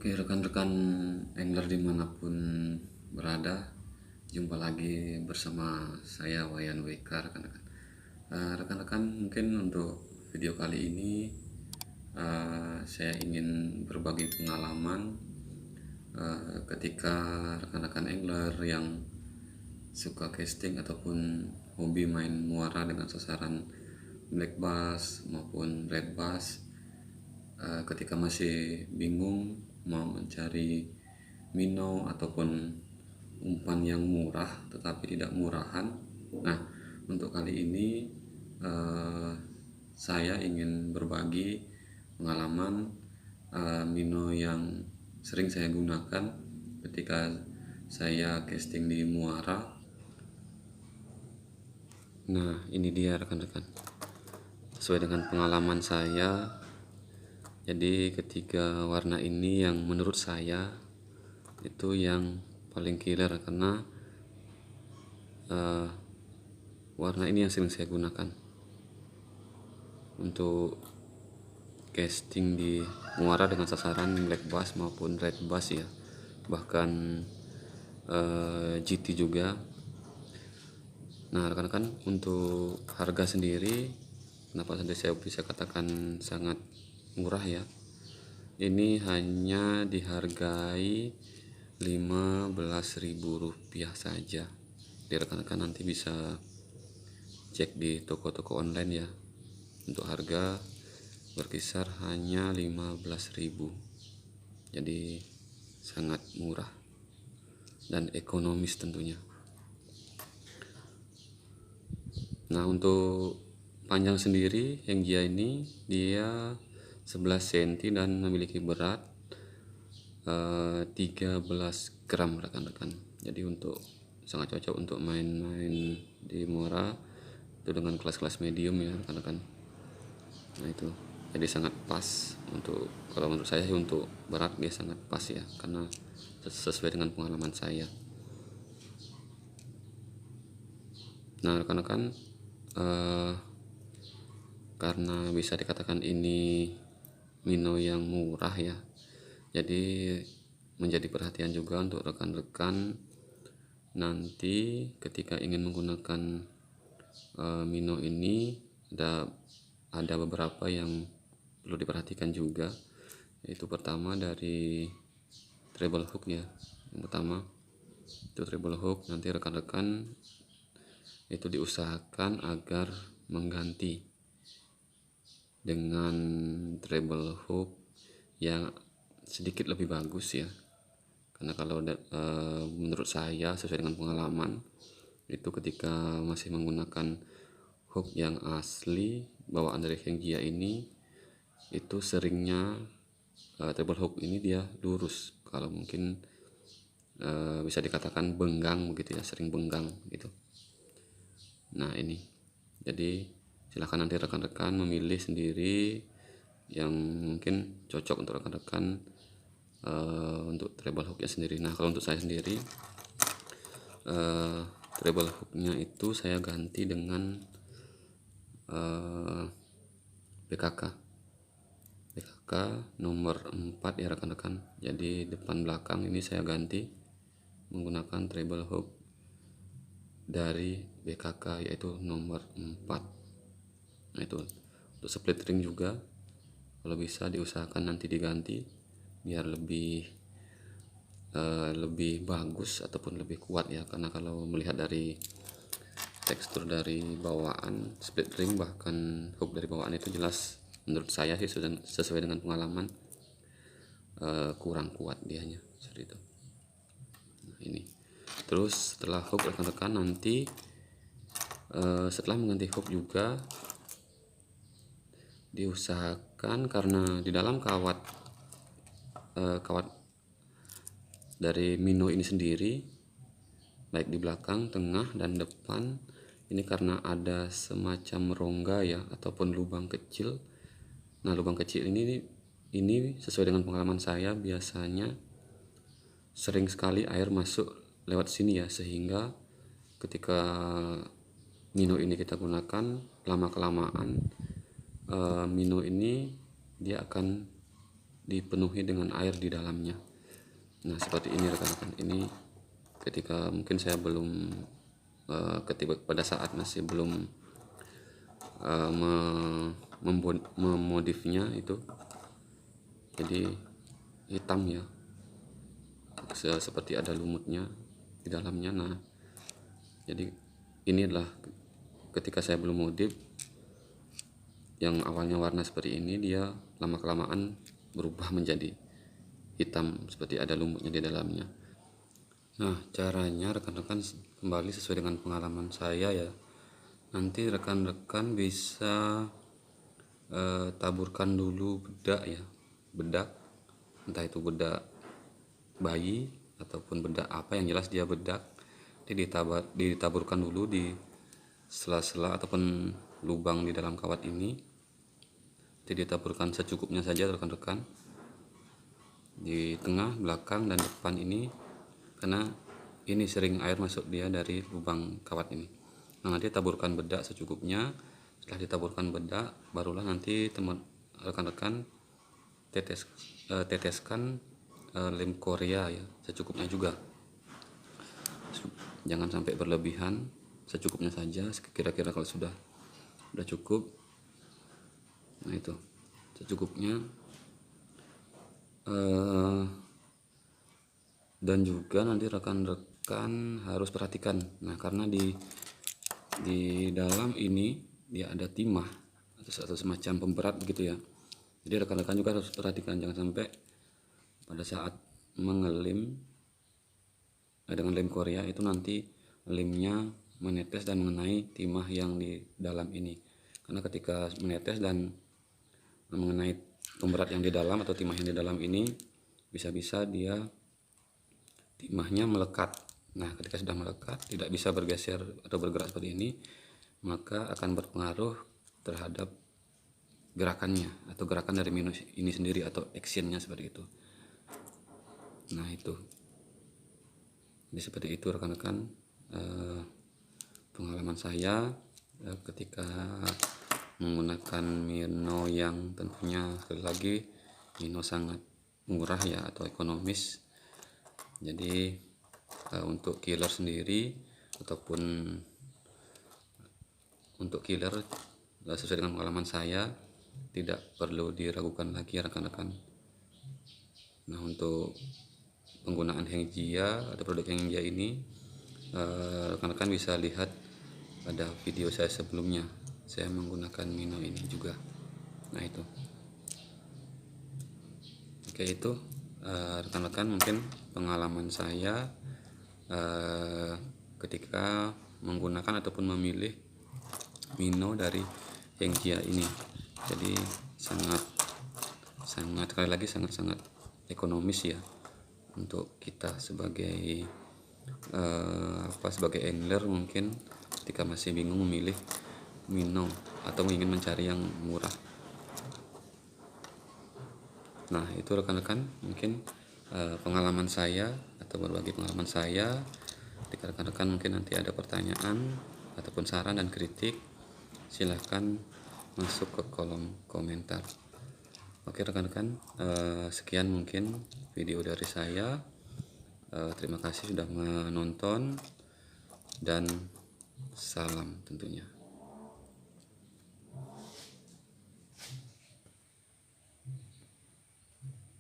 Oke, rekan-rekan angler dimanapun berada, jumpa lagi bersama saya Wayan WK, rekan-rekan. Rekan-rekan, mungkin untuk video kali ini saya ingin berbagi pengalaman ketika rekan-rekan angler yang suka casting ataupun hobi main muara dengan sasaran black bass maupun red bass, ketika masih bingung mau mencari minnow ataupun umpan yang murah tetapi tidak murahan. Nah, untuk kali ini saya ingin berbagi pengalaman minnow yang sering saya gunakan ketika saya casting di muara. Nah, ini dia rekan-rekan, sesuai dengan pengalaman saya. Jadi ketiga warna ini yang menurut saya itu yang paling killer, karena warna ini yang sering saya gunakan untuk casting di muara dengan sasaran black bass maupun red bass ya, bahkan GT juga. Nah rekan-rekan, untuk harga sendiri, kenapa saya bisa katakan sangat murah ya, ini hanya dihargai Rp15.000 saja. Jadi rekan-rekan nanti bisa cek di toko-toko online ya, untuk harga berkisar hanya 15.000. Jadi sangat murah dan ekonomis tentunya. Nah, untuk panjang sendiri yang dia 11 cm dan memiliki berat 13 gram rekan-rekan. Jadi untuk sangat cocok untuk main-main di muara itu dengan kelas-kelas medium ya rekan-rekan. Nah itu, jadi sangat pas untuk, kalau menurut saya untuk berat dia sangat pas ya, karena sesuai dengan pengalaman saya. Nah rekan-rekan, karena bisa dikatakan ini minnow yang murah ya, jadi menjadi perhatian juga untuk rekan-rekan nanti ketika ingin menggunakan minnow ini. Ada beberapa yang perlu diperhatikan juga, yaitu pertama dari treble hook ya. Yang pertama itu treble hook, nanti rekan-rekan itu diusahakan agar mengganti dengan treble hook yang sedikit lebih bagus ya, karena kalau menurut saya sesuai dengan pengalaman itu ketika masih menggunakan hook yang asli bawaan dari Henggia ini, itu seringnya treble hook ini dia lurus, kalau mungkin bisa dikatakan benggang begitu ya, sering benggang gitu. Nah ini, jadi silahkan nanti rekan-rekan memilih sendiri yang mungkin cocok untuk rekan-rekan untuk treble hooknya sendiri. Nah kalau untuk saya sendiri, treble hooknya itu saya ganti dengan PKK nomor 4 ya rekan-rekan. Jadi depan belakang ini saya ganti menggunakan treble hook dari BKK, yaitu nomor 4. Nah itu, untuk split ring juga kalau bisa diusahakan nanti diganti biar lebih bagus ataupun lebih kuat ya, karena kalau melihat dari tekstur dari bawaan split ring bahkan hook dari bawaan itu jelas menurut saya sih sesuai dengan pengalaman kurang kuat dianya seperti itu. Nah ini, terus setelah hook rekan-rekan nanti setelah mengganti hook juga diusahakan, karena di dalam kawat dari minnow ini sendiri, baik di belakang, tengah, dan depan, ini karena ada semacam rongga ya ataupun lubang kecil. Nah lubang kecil ini sesuai dengan pengalaman saya biasanya sering sekali air masuk lewat sini ya, sehingga ketika minnow ini kita gunakan lama kelamaan minnow ini dia akan dipenuhi dengan air di dalamnya. Nah, seperti ini rekan-rekan. Ini ketika mungkin saya belum ketika pada saat masih belum memodifnya itu jadi hitam ya, seperti ada lumutnya di dalamnya. Nah, jadi ini adalah ketika saya belum modif, yang awalnya warna seperti ini dia lama kelamaan berubah menjadi hitam seperti ada lumutnya di dalamnya. Nah, caranya rekan-rekan kembali sesuai dengan pengalaman saya ya. Nanti rekan-rekan bisa taburkan dulu bedak ya, bedak, entah itu bedak bayi ataupun bedak apa, yang jelas dia bedak. Ditaburkan dulu di sela-sela ataupun lubang di dalam kawat ini. Jadi ditaburkan secukupnya saja rekan-rekan, di tengah, belakang, dan depan ini, karena ini sering air masuk dia dari lubang kawat ini. Nah, nanti taburkan bedak secukupnya. Setelah ditaburkan bedak, barulah nanti rekan-rekan teteskan lem Korea ya, secukupnya juga. Jangan sampai berlebihan, secukupnya saja. Kira-kira kalau sudah cukup, nah itu secukupnya. Dan juga nanti rekan-rekan harus perhatikan, nah karena di dalam ini dia ada timah atau semacam pemberat begitu ya. Jadi rekan-rekan juga harus perhatikan, jangan sampai pada saat mengelem dengan lem Korea itu nanti lemnya menetes dan mengenai timah yang di dalam ini. Karena ketika menetes dan mengenai pemberat yang di dalam atau timah yang di dalam ini, bisa-bisa dia timahnya melekat. Nah, ketika sudah melekat, tidak bisa bergeser atau bergerak seperti ini, maka akan berpengaruh terhadap gerakannya atau gerakan dari minus ini sendiri atau actionnya seperti itu. Nah, itu. Jadi seperti itu rekan-rekan pengalaman saya ketika menggunakan Mino, yang tentunya sekali lagi Mino sangat murah ya atau ekonomis. Jadi untuk killer sendiri ataupun untuk killer sesuai dengan pengalaman saya tidak perlu diragukan lagi rekan-rekan. Nah, untuk penggunaan Hengjia atau produk Hengjia ini rekan-rekan bisa lihat pada video saya sebelumnya, saya menggunakan Mino ini juga. Nah, itu oke, itu rekan-rekan mungkin pengalaman saya ketika menggunakan ataupun memilih Mino dari Hengjia ini. Jadi sangat sekali lagi sangat ekonomis ya untuk kita sebagai sebagai angler mungkin ketika masih bingung memilih Mino atau ingin mencari yang murah. Nah, itu rekan-rekan mungkin pengalaman saya atau berbagi pengalaman saya. Jika rekan-rekan mungkin nanti ada pertanyaan ataupun saran dan kritik, silahkan masuk ke kolom komentar. Oke rekan-rekan, sekian mungkin video dari saya. Terima kasih sudah menonton dan salam tentunya.